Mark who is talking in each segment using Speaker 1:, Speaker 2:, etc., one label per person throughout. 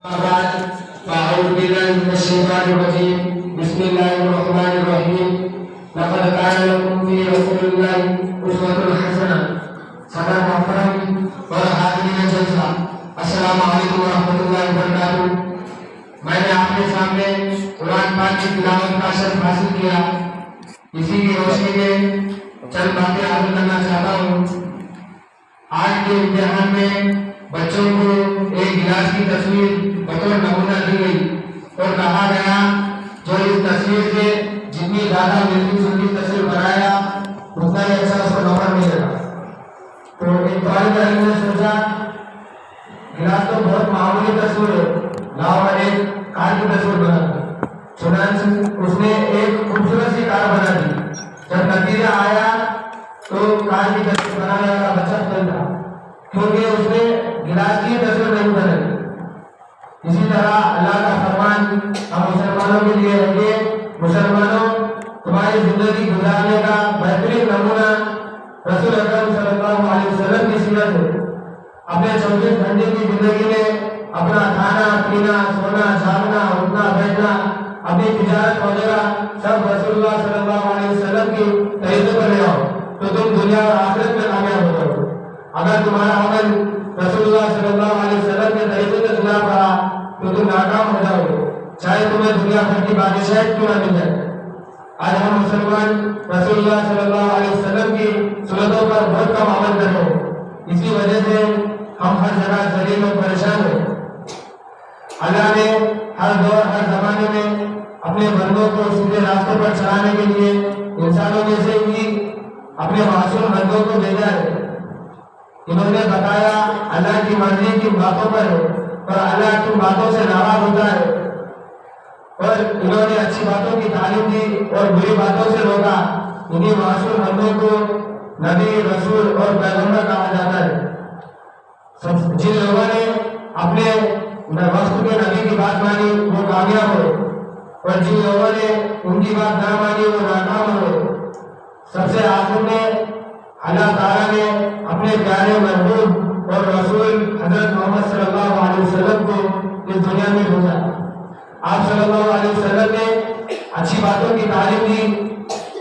Speaker 1: بعد فأعوذ بالله من الشيطان الرجيم بسم الله الرحمن الرحيم لقد كان لكم في رسول الله أسوة حسنة صدق محترم और हाज़रीन जलसा अस्सलाम वालेकुम व रहमतुल्लाहि व बरकातहू। मैंने आपके सामने कुरान पाक की तिलावत का शर्फ हासिल किया। इसी की रोशनी में चंद बातें अर्ज करना चाहता हूँ। आज के इम्तिहान में बच्चों को एक गिलास की तस्वीर बतौर नमूना दी गई और कहा गया जो इस तस्वीर से जितनी ज्यादा मिलती जुलती तस्वीर बनाया उतना ही अच्छा उसको नंबर मिलेगा। तो एक तालिब इल्म ने सोचा गिलास तो बहुत मामूली तस्वीर है, लाओ एक कार की तस्वीर बना दी। चुनांचे उसने एक खूबसूरत सी कार बना दी। जब नतीजा आया तो कार की तस्वीर बनाने वाला बच्चा फेल था, क्योंकि उसने गिलास की तस्वीर नहीं बनाई। इसी तरह अल्लाह का फरमान हम मुसलमानों के लिए है कि मुसलमानों तुम्हारी जिंदगी गुजारने का बेहतरीन नमूना रसूल अकरम सल्लल्लाहु अलैहि वसल्लम की सीरत है। अपने 24 घंटे की जिंदगी में अपना खाना पीना सोना जागना उठना बैठना अपनी तिजारत वगैरह सब रसूलुल्लाह सल्लल्लाहु अलैहि वसल्लम की तरीके पर ले आओ तो तुम दुनिया और आखिरत में कामयाब हो जाओगे। अगर तुम्हारा अमल रसूलुल्लाह सल्लल्लाहु अलैहि वसल्लम के तरीके के खिलाफ रहा तो तुम नाकाम हो जाओगे, चाहे तुम्हें दुनिया भर की बादशाहत क्यों न मिल जाए। आज हम मुसलमान रसूलुल्लाह सल्लल्लाहु अलैहि वसल्लम की सुन्नतों पर बहुत कम अमल कर रहे हैं। इसी वजह से हम हर जगह जलील और परेशान हैं। अल्लाह ने हर दौर हर जमाने में अपने बंदों को सीधे रास्ते पर चलाने के लिए इंसानों में से ही अपने मासूम बंदों को भेजा है। इन्होंने बताया अल्लाह की मर्जी की बातों पर है और अल्लाह की बातों से नाराज होता है, और इन्होंने अच्छी बातों की तालीम दी और बुरी बातों से रोका। इन्हीं मासूम बंदों को नबी रसूल और पैगंबर कहा जाता है। जिन लोगों ने अपने वक्त के नबी की बात मानी वो कामयाब हुए, और जिन लोगों ने उनकी बात ना मानी वो नाकाम हुए। सबसे आखिर में अल्लाह ताला ने अपने प्यारे महबूब और रसूल हजरत मोहम्मद सल्लल्लाहु अलैहि वसल्लम को इस दुनिया में भेजा। आप सल्लल्लाहु अलैहि वसल्लम ने अच्छी बातों की तालीम दी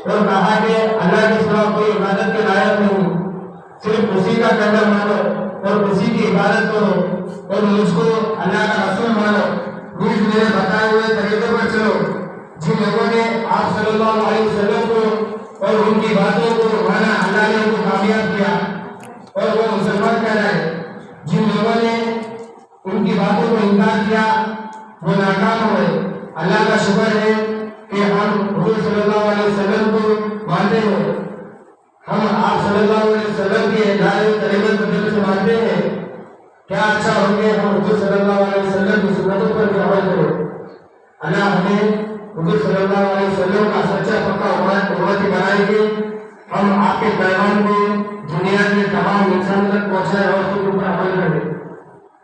Speaker 1: और कहा कि अल्लाह के सिवा कोई इबादत के लायक नहीं, सिर्फ उसी का करना मानो और उसी की इबादत करो और मुझको अल्लाह का रसूल मानो, मुझ मेरे बताए हुए तरीके पर चलो। जिन लोगों ने आप सल्लल्लाहु अलैहि वसल्लम को और उनकी बातों को माना अल्लाह ने उनको कामयाब किया और वो मुसलमान कहलाए। जिन लोगों ने उनकी बातों को इनकार किया वो नाकाम हुए। अल्लाह का शुक्र है कि हम हुजूर सल्लल्लाहु अलैहि वसल्लम को मानते हैं, हम आप सल्लल्लाहु अलैहि वसल्लम के हिदायत तरीके को दिल से मानते हैं। क्या अच्छा हो कि हम हुजूर सल्लल्लाहु अलैहि वसल्लम की सुन्नतों पर भी अमल करें। अल्लाह हमें हुजूर सल्लल्लाहु अलैहि वसल्लम का सच्चा पक्का उम्मती बनाएंगे। हम आपके पैगाम को दुनिया के तमाम इंसान तक पहुंचाए और उसके ऊपर अमल करें।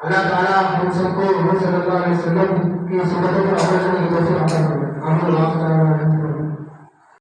Speaker 1: अल्लाह ताला हम सबको हुजूर सल्लल्लाहु अलैहि वसल्लम की सुन्नतों पर अमल करने की तौफीक अता फरमाए। आमीन।